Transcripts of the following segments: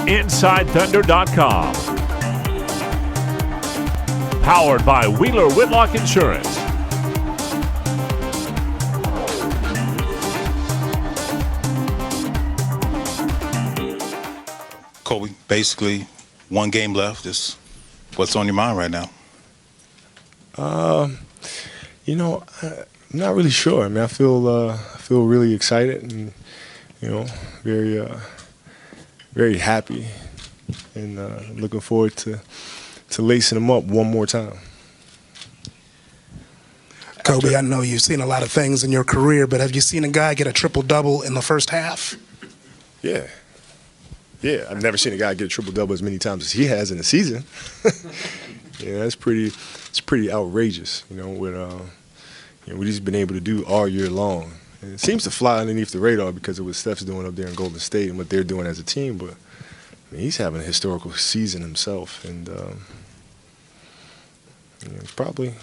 InsideThunder.com. Powered by Wheeler Whitlock Insurance. Kobe, basically, one game left. Just what's on your mind right now? I'm not really sure. I mean, I feel really excited and very happy, and looking forward to lacing them up one more time. Kobe, I know you've seen a lot of things in your career, but have you seen a guy get a triple-double in the first half? Yeah, I've never seen a guy get a triple-double as many times as he has in a season. Yeah, it's pretty outrageous, what he's been able to do all year long. And it seems to fly underneath the radar because of what Steph's doing up there in Golden State and what they're doing as a team, but I mean, he's having a historical season himself, and he's probably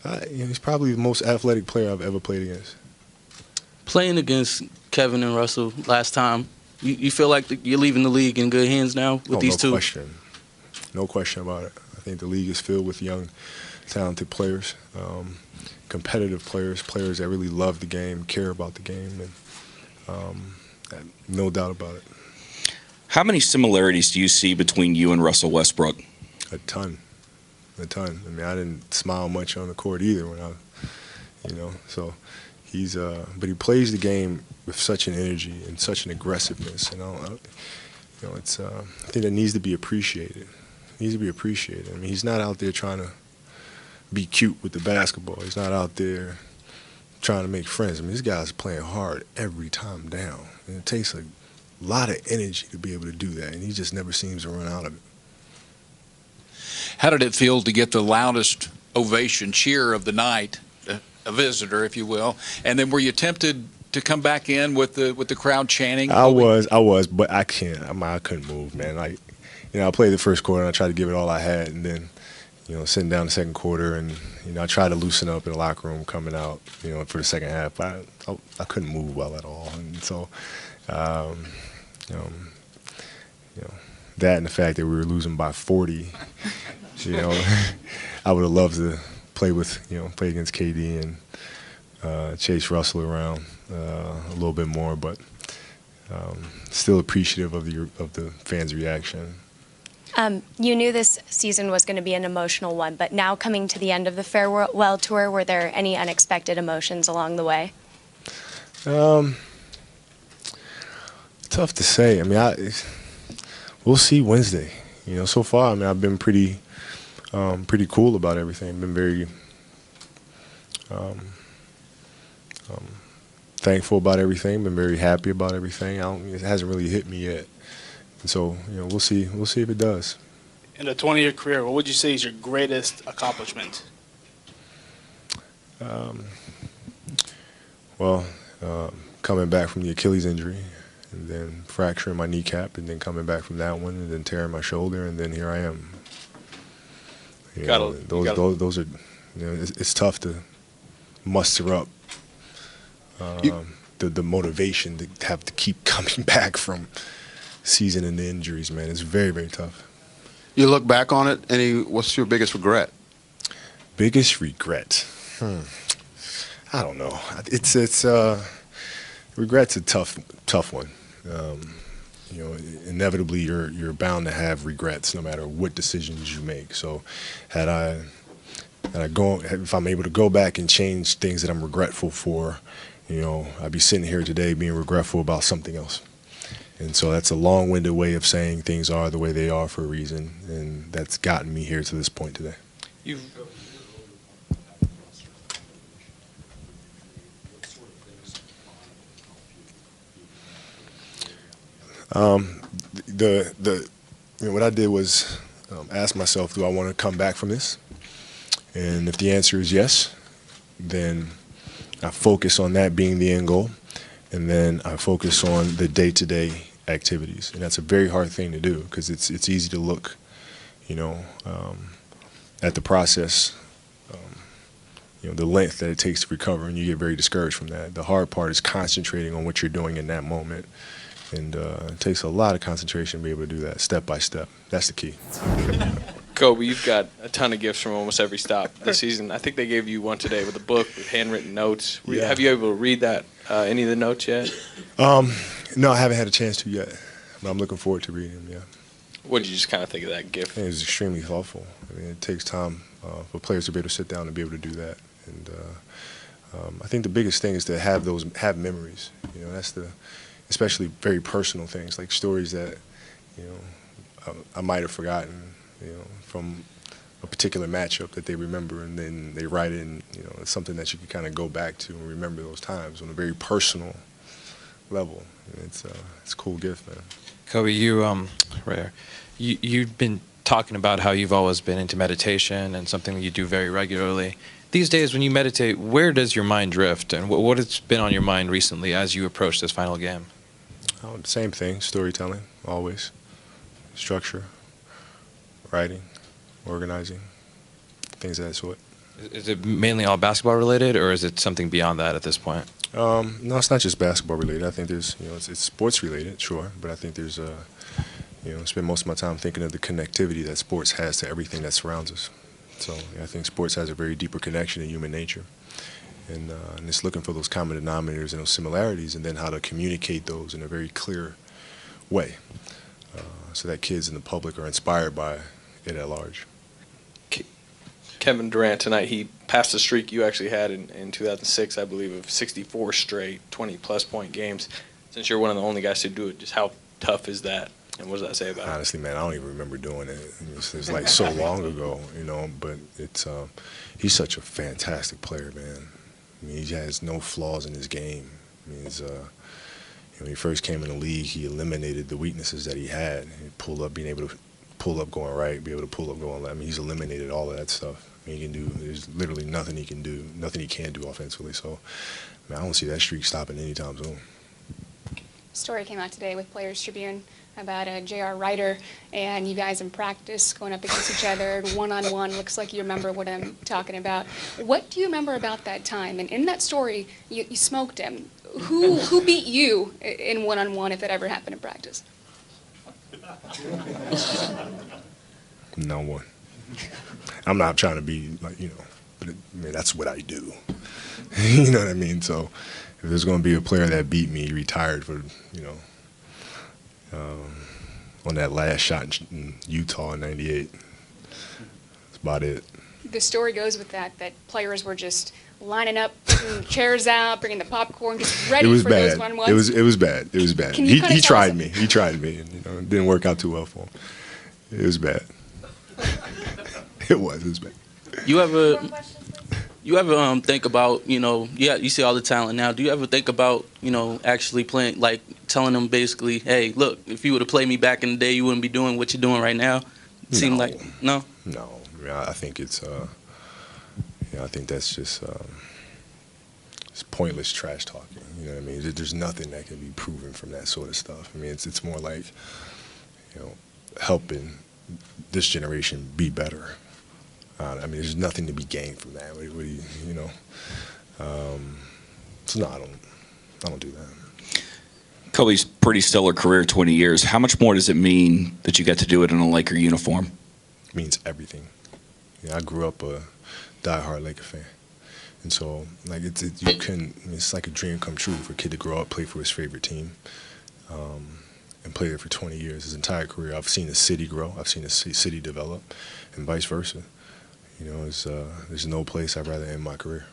the most athletic player I've ever played against. Playing against Kevin and Russell last time, you feel like you're leaving the league in good hands now with these two? No question about it. I think the league is filled with young, talented players, competitive players that really love the game, care about the game, and no doubt about it. How many similarities do you see between you and Russell Westbrook? A ton. I mean, I didn't smile much on the court either when so he's but he plays the game with such an energy and such an aggressiveness, it's I think that needs to be appreciated. I mean, he's not out there trying to be cute with the basketball. He's not out there trying to make friends. I mean, this guy's playing hard every time down, and it takes a lot of energy to be able to do that, and he just never seems to run out of it. How did it feel to get the loudest ovation cheer of the night, a visitor, if you will, and then were you tempted to come back in with the crowd chanting? I was, but I can't. I couldn't move, man. I played the first quarter and I tried to give it all I had, and then, sitting down the second quarter, and I tried to loosen up in the locker room coming out, for the second half. I couldn't move well at all, and so, that and the fact that we were losing by 40, I would have loved to play against KD and chase Russell around a little bit more, but still appreciative of the fans' reaction. You knew this season was going to be an emotional one, but now coming to the end of the farewell tour, were there any unexpected emotions along the way? Tough to say. I mean, we'll see Wednesday. So far, I mean, I've been pretty cool about everything. Been very thankful about everything. Been very happy about everything. It hasn't really hit me yet. And so, we'll see. We'll see if it does. In a 20-year career, what would you say is your greatest accomplishment? Coming back from the Achilles injury, and then fracturing my kneecap, and then coming back from that one, and then tearing my shoulder, and then here I am. Those are, it's tough to muster up the motivation to have to keep coming back from season and the injuries, man. It's very, very tough. You look back on it, what's your biggest regret? Biggest regret? I don't know. Regret's a tough one. Inevitably you're bound to have regrets no matter what decisions you make. So if I'm able to go back and change things that I'm regretful for, I'd be sitting here today being regretful about something else. And so that's a long-winded way of saying things are the way they are for a reason, and that's gotten me here to this point today. What I did was ask myself, do I want to come back from this? And if the answer is yes, then I focus on that being the end goal, and then I focus on the day-to-day activities. And that's a very hard thing to do because it's easy to look, at the process, the length that it takes to recover, and you get very discouraged from that. The hard part is concentrating on what you're doing in that moment And it takes a lot of concentration to be able to do that step by step. That's the key. Kobe, you've got a ton of gifts from almost every stop this season. I think they gave you one today with a book with handwritten notes. Yeah. Have you able to read that, any of the notes yet? No, I haven't had a chance to yet, but I'm looking forward to reading them, yeah. What did you just kind of think of that gift? I think it was extremely thoughtful. I mean, it takes time for players to be able to sit down and be able to do that. And I think the biggest thing is to have memories. You know, that's especially very personal things, like stories that, you know, I might have forgotten, you know, from a particular matchup that they remember, and then they write it, and, you know, it's something that you can kind of go back to and remember those times on a very personal level. And it's a cool gift, man. Kobe, you've been talking about how you've always been into meditation and something that you do very regularly. These days, when you meditate, where does your mind drift, and what has been on your mind recently as you approach this final game? Oh, the same thing, storytelling, always. Structure, writing, organizing, things of that sort. Is it mainly all basketball related, or is it something beyond that at this point? No, it's not just basketball related. I think there's, you know, it's sports related, sure, but I think there's, you know, I spend most of my time thinking of the connectivity that sports has to everything that surrounds us. So I think sports has a very deeper connection to human nature, and it's looking for those common denominators and those similarities, and then how to communicate those in a very clear way, so that kids and the public are inspired by it at large. Kevin Durant tonight, he passed the streak you actually had in 2006, I believe, of 64 straight 20-plus point games. Since you're one of the only guys to do it, just how tough is that, and what does that say about it? Honestly, man, I don't even remember doing it. It's like so long ago, you know, but it's he's such a fantastic player, man. I mean, he has no flaws in his game. I mean, you know, when he first came in the league, he eliminated the weaknesses that he had. He'd pull up, being able to pull up going right, be able to pull up going left. I mean, he's eliminated all of that stuff. I mean, he can do, there's literally nothing he can do, nothing he can't do offensively. So, man, I don't see that streak stopping anytime soon. Story came out today with Players Tribune about J.R. Ryder and you guys in practice going up against each other one-on-one. Looks like you remember what I'm talking about. What do you remember about that time? And in that story, you smoked him. Who beat you in one-on-one if it ever happened in practice? No one. I'm not trying to be like, you know, but I mean, that's what I do. You know what I mean? So if there's going to be a player that beat me, retired for, you know, on that last shot in Utah in '98, that's about it. The story goes with that players were just lining up, putting chairs out, bringing the popcorn, just ready for those one-on-ones. It was bad. It was bad. He tried me. He tried me, and, you know, it didn't work out too well for him. It was bad. It was bad. You ever think about, you know, yeah, you see all the talent now. Do you ever think about, you know, actually playing, like telling them basically, hey, look, if you would have played me back in the day, you wouldn't be doing what you're doing right now? It seemed like, no? No. I mean, I think it's, you know, I think that's just it's pointless trash talking. You know what I mean? There's nothing that can be proven from that sort of stuff. I mean, it's more like, you know, helping this generation be better. I mean, there's nothing to be gained from that. What do you know? So no, I don't do that. Kobe's pretty stellar career, 20 years. How much more does it mean that you got to do it in a Laker uniform? It means everything. You know, I grew up a diehard Laker fan, and so like it's like a dream come true for a kid to grow up, play for his favorite team, and play there for 20 years. His entire career, I've seen the city grow, I've seen the city develop, and vice versa. You know, there's no place I'd rather end my career.